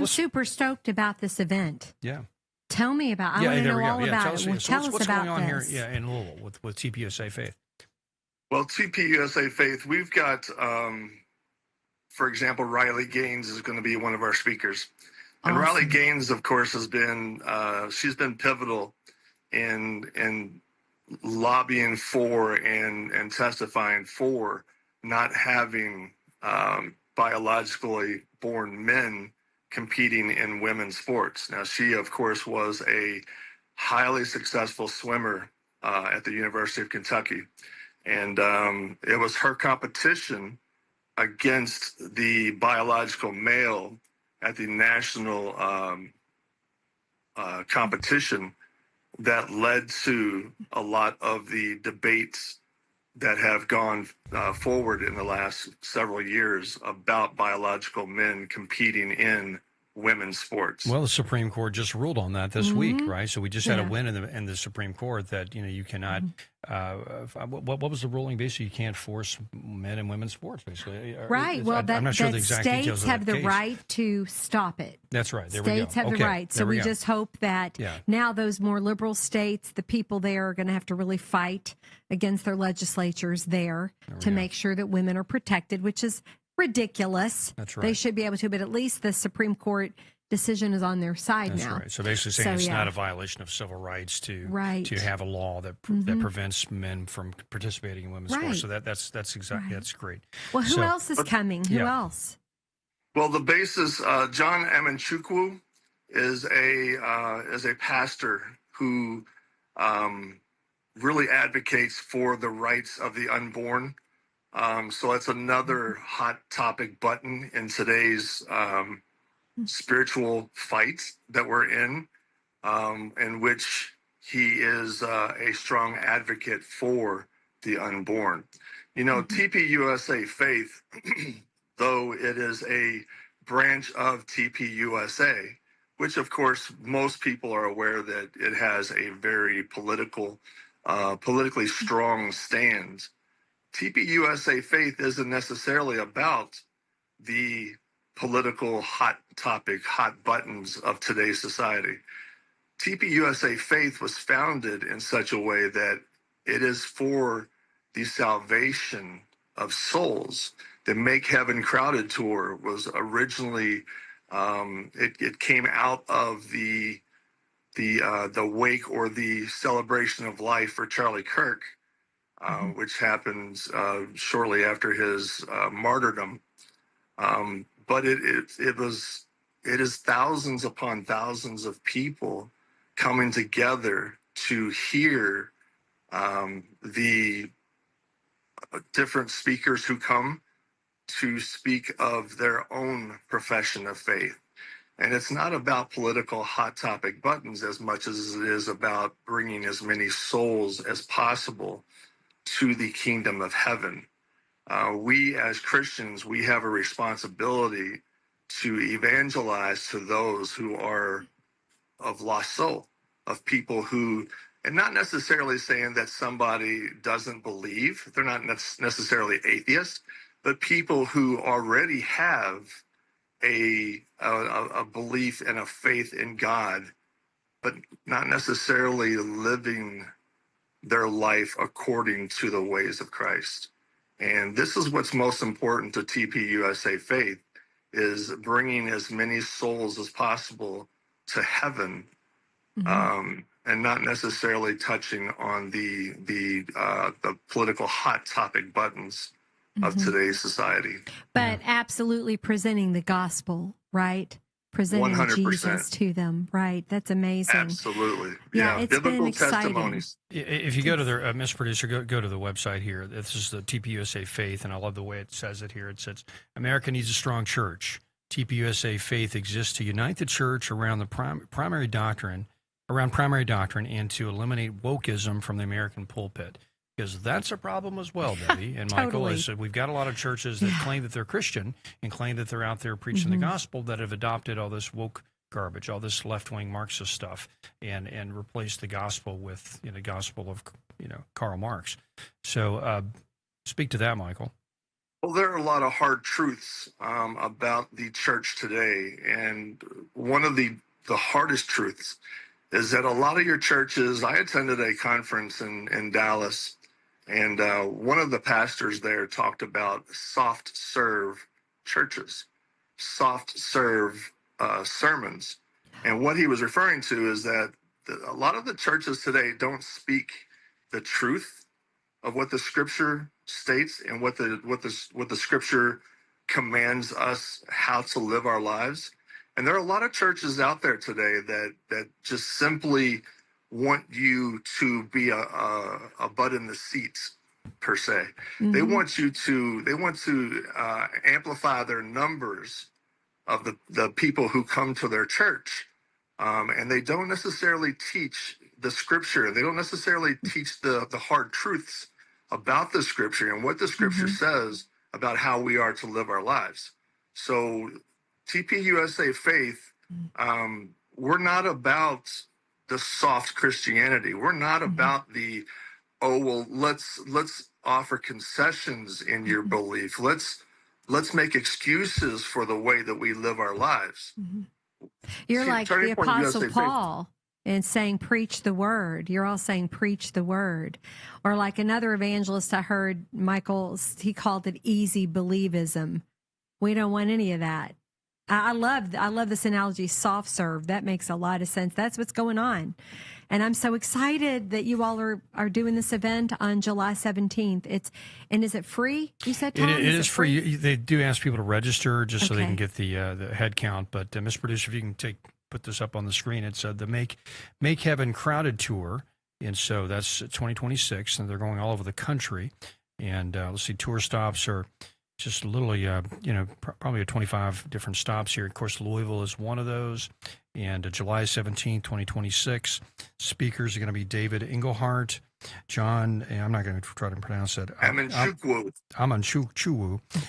super stoked about this event. Yeah. Tell me about. I want to know all about it. Tell us what's about going on this. here? Yeah, in Louisville with TPUSA Faith. Well, TPUSA Faith, we've got, for example, Riley Gaines is going to be one of our speakers. And Awesome. Riley Gaines, of course, has been she's been pivotal in lobbying for and testifying for not having biologically born men competing in women's sports. Now, she, of course, was a highly successful swimmer at the University of Kentucky. And it was her competition against the biological male at the national competition that led to a lot of the debates that have gone forward in the last several years about biological men competing in women's sports. Well, the Supreme Court just ruled on that this week, right? So we just had a win in the Supreme Court that you cannot. What was the ruling? Basically, you can't force men and women's sports. Basically, Right. Well, I'm not sure the exact states details of have that the case. right to stop it. That's right. There we go. States have the right. So there we go. just hope that now those more liberal states, the people there are going to have to really fight against their legislatures there to make sure that women are protected, which is ridiculous. That's right. They should be able to, but at least the Supreme Court decision is on their side That's now. right. So basically saying it's not a violation of civil rights to have a law that prevents men from participating in women's sports. So that's exactly that's great. Well, who else is coming? Who else? Well, the basis, John Amanchukwu is a pastor who really advocates for the rights of the unborn. So it's another hot topic button in today's spiritual fight that we're in which he is a strong advocate for the unborn. TPUSA Faith, though it is a branch of TPUSA, which of course most people are aware that it has a very politically strong stand. TPUSA Faith isn't necessarily about the political hot buttons of today's society. TPUSA Faith was founded in such a way that it is for the salvation of souls. The Make Heaven Crowded tour was originally it came out of the wake or the celebration of life for Charlie Kirk. which happened shortly after his martyrdom. But it is thousands upon thousands of people coming together to hear the different speakers who come to speak of their own profession of faith. And it's not about political hot topic buttons as much as it is about bringing as many souls as possible to the kingdom of heaven. We as Christians, we have a responsibility to evangelize to those who are of lost soul, of people who, and not necessarily saying that somebody doesn't believe, they're not necessarily atheists, but people who already have a belief and a faith in God, but not necessarily living their life according to the ways of Christ. And this is what's most important to TPUSA Faith, is bringing as many souls as possible to heaven, and not necessarily touching on the political hot topic buttons of today's society. But absolutely presenting the gospel, right? Presenting 100%. Jesus to them, right? That's amazing. Absolutely. Yeah, it's biblical been exciting. testimonies. If you go to their, Miss Producer, go to the website here. This is the TPUSA Faith, and I love the way it says it here. It says, America needs a strong church. TPUSA Faith exists to unite the church around the primary doctrine, and to eliminate wokeism from the American pulpit. Because that's a problem as well, Debbie and Michael. Totally. Is we've got a lot of churches that claim that they're Christian and claim that they're out there preaching the gospel, that have adopted all this woke garbage, all this left-wing Marxist stuff, and replaced the gospel with the gospel of Karl Marx. So speak to that, Michael. Well, there are a lot of hard truths about the church today, and one of the hardest truths is that a lot of your churches. I attended a conference in Dallas. And one of the pastors there talked about soft serve churches, soft serve sermons. And what he was referring to is that a lot of the churches today don't speak the truth of what the scripture states and what the scripture commands us how to live our lives. And there are a lot of churches out there today that just simply want you to be a butt in the seats, per se. They want to amplify their numbers of the people who come to their church, and they don't necessarily teach the scripture. They don't necessarily teach the hard truths about the scripture and what the scripture says about how we are to live our lives. So TPUSA Faith, we're not about the soft Christianity. We're not about the, let's offer concessions in your belief. Let's make excuses for the way that we live our lives. You're like the Turning Point Apostle USA Paul and saying, preach the word. You're all saying, preach the word. Or like another evangelist I heard, Michael, he called it easy believism. We don't want any of that. I love this analogy, soft serve. That makes a lot of sense. That's what's going on. And I'm so excited that you all are doing this event on July 17th. Is it free? You said, Tom? It is free. They do ask people to register just so they can Okay. get the head count. But Ms. Producer, if you can put this up on the screen, it's the Make Heaven Crowded Tour. And so that's 2026, and they're going all over the country. And let's see, tour stops are just literally, probably 25 different stops here. Of course, Louisville is one of those. And July 17th, 2026, speakers are going to be David Engelhart, John, and I'm not going to try to pronounce that. Amanchuwu,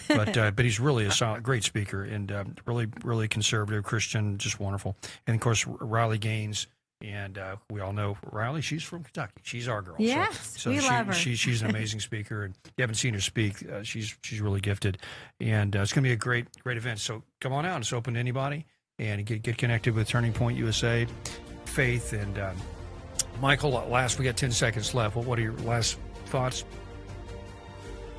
but he's really a solid, great speaker, and really, really conservative Christian, just wonderful. And of course, Riley Gaines. And we all know Riley. She's from Kentucky. She's our girl. Yes, we love her. She's an amazing speaker, and you haven't seen her speak. She's really gifted, and it's going to be a great event. So come on out. It's open to anybody, and get connected with Turning Point USA Faith. And Michael, we got 10 seconds left. What are your last thoughts?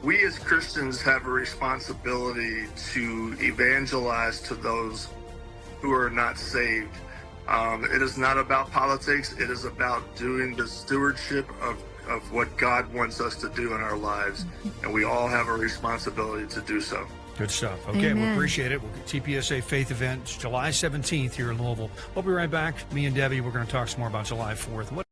We as Christians have a responsibility to evangelize to those who are not saved. It is not about politics. It is about doing the stewardship of what God wants us to do in our lives. And we all have a responsibility to do so. Good stuff. Okay, we Amen. appreciate it. TPSA Faith Event, it's July 17th here in Louisville. We'll be right back. Me and Debbie, we're going to talk some more about July 4th.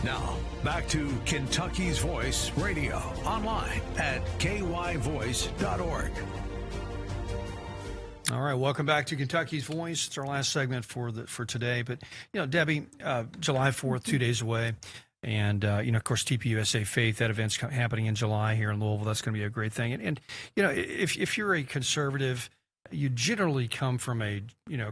Now, back to Kentucky's Voice Radio, online at kyvoice.org. All right, welcome back to Kentucky's Voice. It's our last segment for today. But, Debbie, July 4th, 2 days away. And, of course, TPUSA Faith, that event's happening in July here in Louisville. That's going to be a great thing. And if you're a conservative, you generally come from a,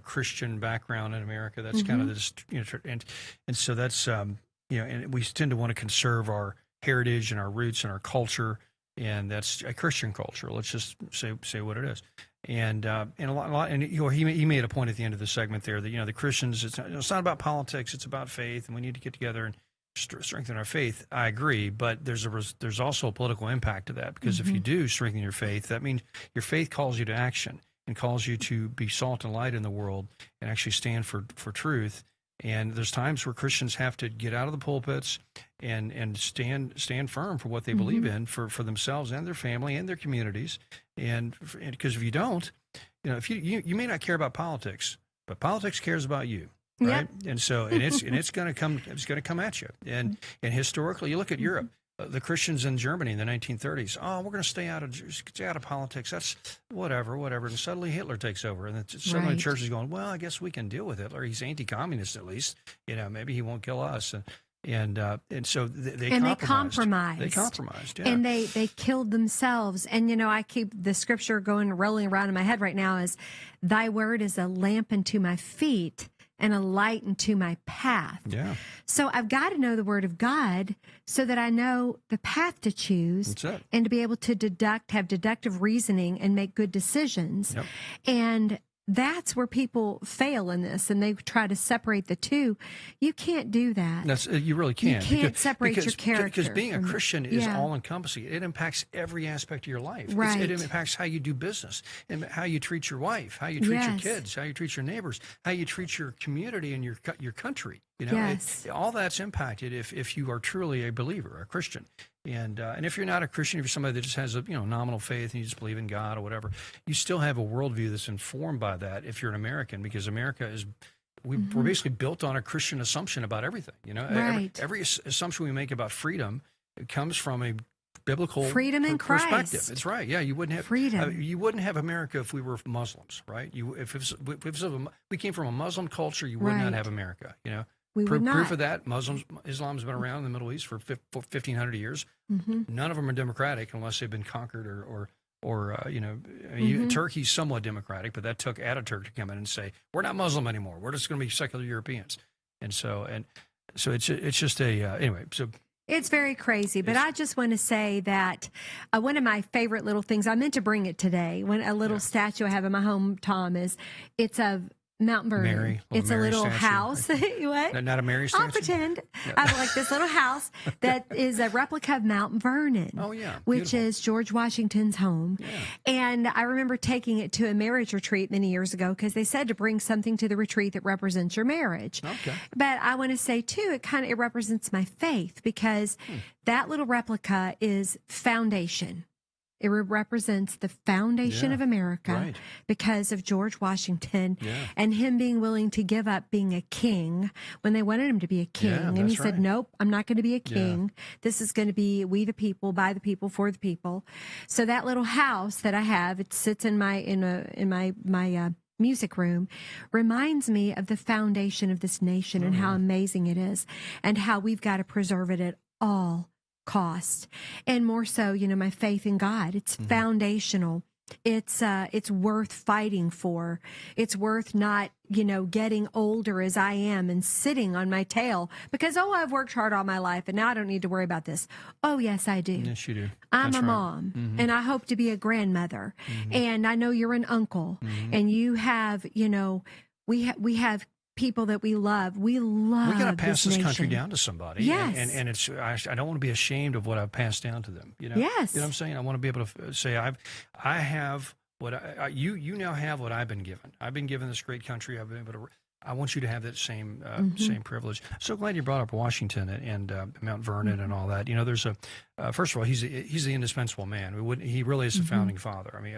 Christian background in America. That's kind of this, and so that's, and we tend to want to conserve our heritage and our roots and our culture. And that's a Christian culture. Let's just say what it is. And a lot, and he made a point at the end of the segment there that the Christians, it's not about politics, it's about faith, and we need to get together and strengthen our faith. I agree, but there's also a political impact to that, because if you do strengthen your faith, that means your faith calls you to action and calls you to be salt and light in the world and actually stand for truth. And there's times where Christians have to get out of the pulpits and stand firm for what they believe in for themselves and their family and their communities. And because if you don't, if you may not care about politics, but politics cares about you, right? Yep. And so it's going to come at you. And historically, you look at Europe. The Christians in Germany in the 1930s, we're going to stay out of politics. That's whatever. And suddenly Hitler takes over, and then suddenly the church is going, well, I guess we can deal with Hitler. He's anti-communist at least. Maybe he won't kill us. And so they compromised. They compromised, yeah. And they killed themselves. And, I keep the scripture rolling around in my head right now is, thy word is a lamp unto my feet and a light into my path. Yeah. So I've got to know the word of God so that I know the path to choose. That's it. And to be able to have deductive reasoning and make good decisions. Yep. And that's where people fail in this, and they try to separate the two. You can't do that. You really can't. You can't separate your character. Because being a Christian is all-encompassing. It impacts every aspect of your life. Right. It impacts how you do business, and how you treat your wife, how you treat your kids, how you treat your neighbors, how you treat your community and your country. All that's impacted if you are truly a believer, a Christian. And if you're not a Christian, if you're somebody that just has a nominal faith and you just believe in God or whatever, you still have a worldview that's informed by that. If you're an American, because America is, we're basically built on a Christian assumption about everything. Right. Every assumption we make about freedom, it comes from a biblical Freedom in perspective. Christ. It's right. Yeah, you wouldn't have Freedom. you wouldn't have America if we were Muslims, right? We came from a Muslim culture, you would not Right. have America. You know, We would not. proof of that: Islam's been around in the Middle East for 1,500 years. None of them are democratic unless they've been conquered or you know, I mean, Turkey's somewhat democratic, but that took Ataturk to come in and say, we're not Muslim anymore. We're just going to be secular Europeans. And so it's just anyway. So It's very crazy, but I just want to say that one of my favorite little things, I meant to bring it today, when a little statue I have in my home, Tom, it's of Mount Vernon. Mary, It's a Mary little statue. house. What? not a Mary statue. I'll pretend. I have like this little house that is a replica of Mount Vernon. Oh, yeah. Which Beautiful. is George Washington's home. Yeah. And I remember taking it to a marriage retreat many years ago because they said to bring something to the retreat that represents your marriage. Okay. But I want to say too, it represents my faith because that little replica is foundation. It represents the foundation Yeah, of America right. because of George Washington Yeah. and him being willing to give up being a king when they wanted him to be a king. Yeah, And he that's said, right. nope, I'm not going to be a king. This is going to be we the people, by the people, for the people. So that little house that I have, it sits in my music room, reminds me of the foundation of this nation and how amazing it is and how we've got to preserve it at all cost. And more so, my faith in God. It's foundational. It's worth fighting for. It's worth not, getting older as I am and sitting on my tail because, I've worked hard all my life and now I don't need to worry about this. Oh, yes, I do. Yes, you do. I'm That's a right. mom and I hope to be a grandmother. And I know you're an uncle and you have, we have people that we love. We love We got to pass this country nation. down to somebody. Yes. And it's, I don't want to be ashamed of what I've passed down to them. Yes. You know what I'm saying? I want to be able to say, I have what you now have what I've been given. I've been given this great country. I've been able to, I want you to have that same same privilege. So glad you brought up Washington and Mount Vernon and all that. There's first of all, he's the indispensable man. He really is the founding father. I mean,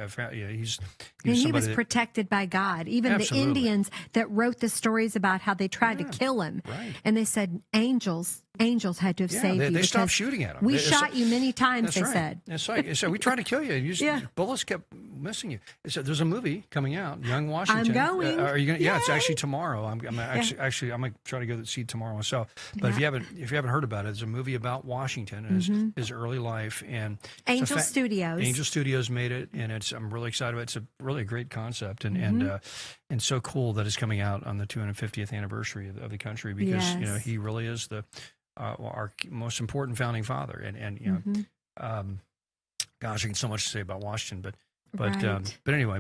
he's And he somebody was that- protected by God. Even Absolutely. the Indians that wrote the stories about how they tried to kill him. Right. And they said angels had to have saved they you. stopped because shooting at him. We It's- shot you many times, That's they right. said. That's right. So we tried to kill you. And Yeah. bullets kept missing you. So there's a movie coming out, Young Washington. going. Are you going? Yeah, it's Yay. actually tomorrow. I'm actually I'm going to try to go see it tomorrow myself. But if you haven't heard about it, it's a movie about Washington and his early life and Angel Studios. Angel Studios made it, and I'm really excited about it. It's a really great concept and so cool that it's coming out on the 250th anniversary of the country because Yes. he really is the our most important founding father and gosh, I can so much to say about Washington, Right. but anyway,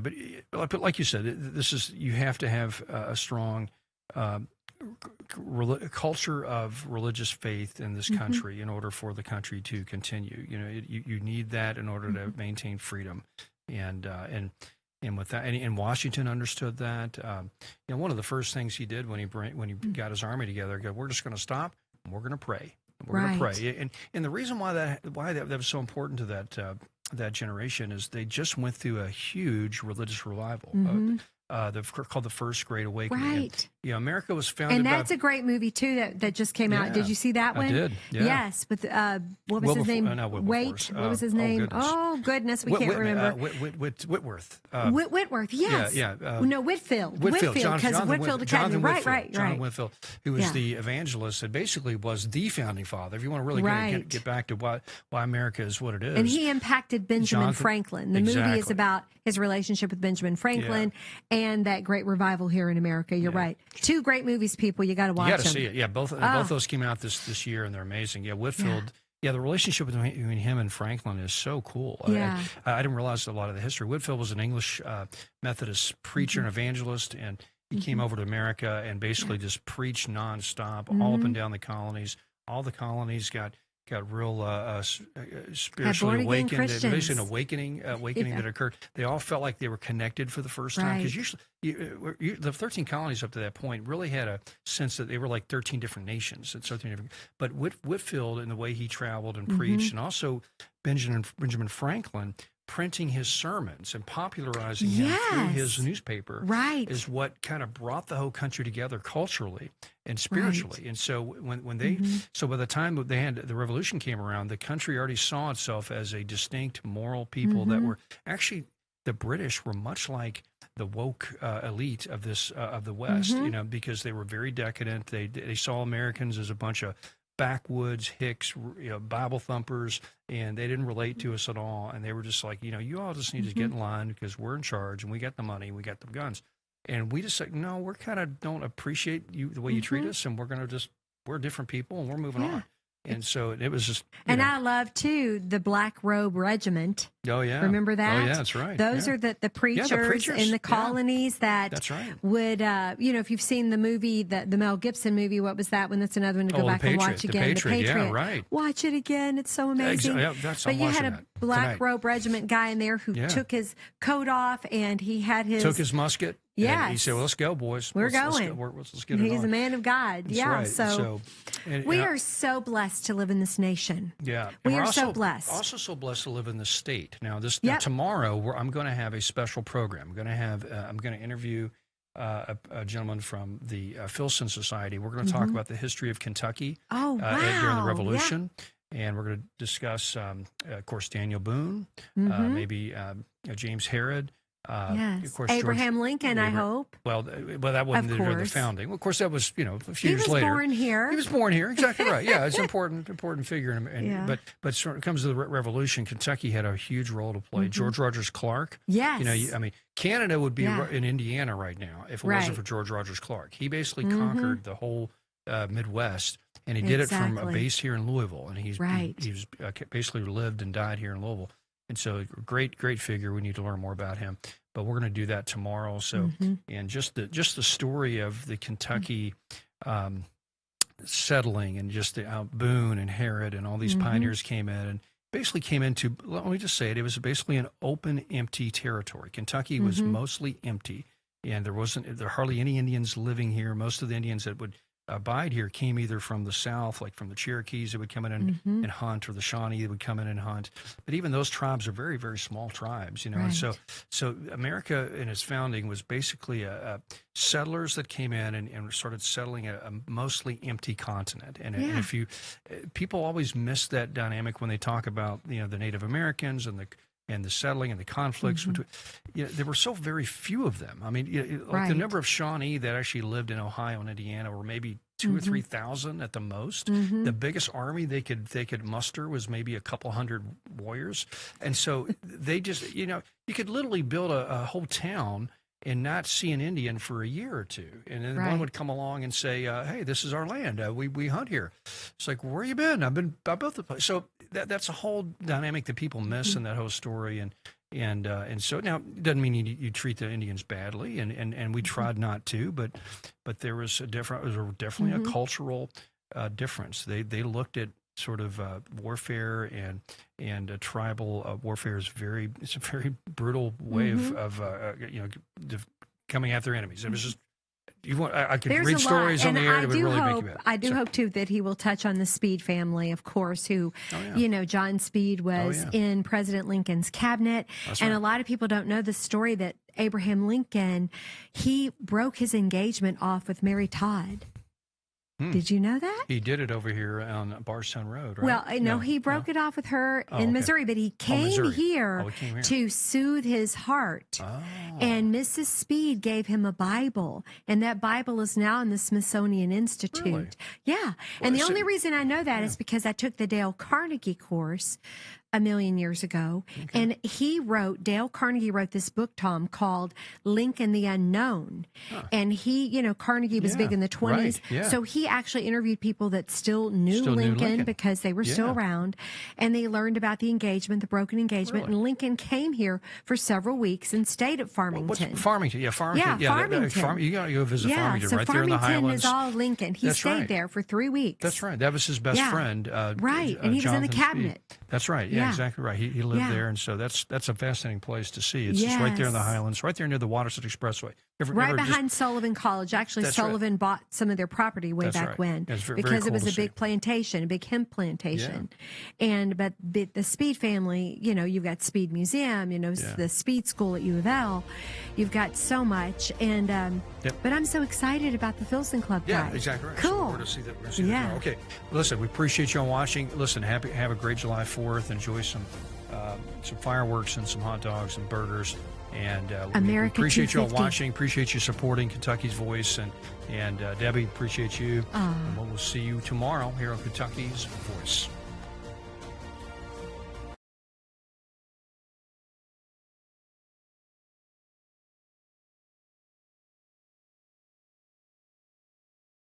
but like you said, this is you have to have a strong culture of religious faith in this country in order for the country to continue. You need that in order to maintain freedom, and with that, and Washington understood that. One of the first things he did when he got his army together, we're just going to stop and we're going to pray. We're going to Right. pray, and the reason why that was so important to that generation is they just went through a huge religious revival. Called the First Great Awakening. Right. And, America was founded. And that's by, a great movie too that just came out. Yeah, Did you see that one? I did. Yeah. Yes, with what was his name? not Wait, Wilberforce. what was his Oh, name? goodness. Oh goodness, we can't remember. Whitworth. Whitworth, yes. Yeah. No, Whitfield. Whitfield, because Jonathan Whitfield Academy. Jonathan Right, Whitfield, right, Jonathan right. Whitfield, who was Yeah. the evangelist and basically was the founding father. If you want to really Right. get back to why America is what it is. And he impacted Benjamin Jonathan- Franklin. The movie is Exactly. about his relationship with Benjamin Franklin and that great revival here in America. You're right. Two great movies, people. You got to watch You got to them. see it. Yeah, both those came out this year, and they're amazing. Yeah, Whitfield. Yeah, the relationship between him and Franklin is so cool. Yeah. I didn't realize a lot of the history. Whitfield was an English Methodist preacher and evangelist, and he came over to America and basically just preached nonstop all up and down the colonies. All the colonies got real spiritually born-again awakened. Christians. Basically, an awakening that occurred. They all felt like they were connected for the first time because Right. usually the 13 colonies up to that point really had a sense that they were like 13 different nations. But Whitfield and the way he traveled and preached, and also Benjamin Franklin printing his sermons and popularizing him through his newspaper Right. is what kind of brought the whole country together culturally and spiritually. Right. And so when they so by the time they had the revolution came around, the country already saw itself as a distinct moral people that were actually, the British were much like the woke elite of this of the West, you know, because they were very decadent. They saw Americans as a bunch of backwoods hicks, you know, Bible thumpers, and they didn't relate to us at all. And they were just like, you know, you all just need to get in line because we're in charge and we got the money, we got the guns. And we just like, no, we're kind of don't appreciate you the way you treat us, and we're different people and we're moving on. And so it was just, and I love too the Black Robe Regiment. Oh yeah, remember that? Oh yeah, that's right. Those are the preachers in the colonies that that's right. would, you know, if you've seen the movie, the Mel Gibson movie, what was that one? That's another one to go back and watch again. The Patriot, yeah, right. Watch it again. It's so amazing. Yeah, that's, but I'm you had a that Black tonight. Robe Regiment guy in there who took his coat off and he had his took his musket. Yes. And he said, well, let's go, boys. We're let's going. Let's get it He's on. a man of God. That's yeah. right. So we are so blessed to live in this nation. Yeah. We and are we're so also, blessed. Also so blessed to live in the state. Now, now, tomorrow, I'm going to have a special program. I'm going to interview a gentleman from the Filson Society. We're going to talk about the history of Kentucky wow. During the Revolution. And we're going to discuss, of course, Daniel Boone, maybe James Herod. Yes. Of course, Abraham Lincoln, I hope. Well, that wasn't the founding. Well, of course, that was, you know, a few years later. He was born here. He was born here. Exactly right. Yeah, it's an important figure. But when it comes to the Revolution, Kentucky had a huge role to play. George Rogers Clark. Yes. You know, I mean, Canada would be in Indiana right now if it wasn't for George Rogers Clark. He basically conquered the whole Midwest, and he did it from a base here in Louisville. And he was basically lived and died here in Louisville. And so, great figure. We need to learn more about him. But we're going to do that tomorrow. So, and just the story of the Kentucky settling, and just how Boone and Herod and all these pioneers came in and basically came into. Let me just say it. It was basically an open, empty territory. Kentucky was mostly empty, and there were hardly any Indians living here. Most of the Indians that would abide here came either from the South, like from the Cherokees that would come in and hunt, or the Shawnee that would come in and hunt. But even those tribes are very, very small tribes, you know. And so America in its founding was basically settlers that came in and started settling a mostly empty continent. And if people always miss that dynamic when they talk about, you know, the Native Americans and the settling and the conflicts between, you know, there were so very few of them. I mean, like the number of Shawnee that actually lived in Ohio and Indiana were maybe 2,000 or 3,000 at the most. The biggest army they could muster was maybe a couple hundred warriors, and so they just, you know, you could literally build a whole town and not see an Indian for a year or two. And then one would come along and say, hey, this is our land. We hunt here. It's like, where you been? I built the place. So that's a whole dynamic that people miss in that whole story. And so now it doesn't mean you treat the Indians badly, and we tried not to, but there was definitely a cultural difference. They looked at sort of warfare and tribal warfare is it's a very brutal way of you know, coming after enemies. It was just, I could read stories on the air that would really make you mad. I do hope too that he will touch on the Speed family, of course, who, you know, John Speed was in President Lincoln's cabinet. And a lot of people don't know the story that Abraham Lincoln, he broke his engagement off with Mary Todd. Did you know that? He did it over here on Bardstown Road, right? Well, no, he broke it off with her in Missouri, but he came here to soothe his heart. Oh. And Mrs. Speed gave him a Bible, and that Bible is now in the Smithsonian Institute. Really? Yeah. And the only reason I know that is because I took the Dale Carnegie course a million years ago. And Dale Carnegie wrote this book, Tom, called Lincoln the Unknown. And he, you know, Carnegie was big in the 20s. So he actually interviewed people that still knew Lincoln because they were still around. And they learned about the engagement, the broken engagement. And Lincoln came here for several weeks and stayed at Farmington. Farmington. Yeah, Farmington. Yeah, Farmington. You got to go visit Farmington, so right there in the Farmington Highlands. is all Lincoln. He stayed there for 3 weeks. That's right. That was his best friend. Right. And he was in the cabinet. Speed. That's right. Yeah. Yeah. exactly right. He lived Yeah. there, and so that's a fascinating place to see. It's just right there in the Yes. Highlands, right there near the Waterson Expressway. Right behind Sullivan College. Actually, That's right. Sullivan bought some of their property way That's back right. when It's very because cool it was to a see. big plantation, a big hemp plantation. But the Speed family, you've got Speed Museum, the Speed School at U of L. You've got so much. And but I'm so excited about the Filson Club Yeah, guys. exactly right. Cool. So we're to see that. We're to see Yeah. that. Okay. Listen, we appreciate you all watching. Listen, have a great July 4th. Enjoy some fireworks and some hot dogs and burgers. And we America appreciate you all 250. watching. Appreciate you supporting Kentucky's Voice. And Debbie, appreciate you. And we'll see you tomorrow here on Kentucky's Voice.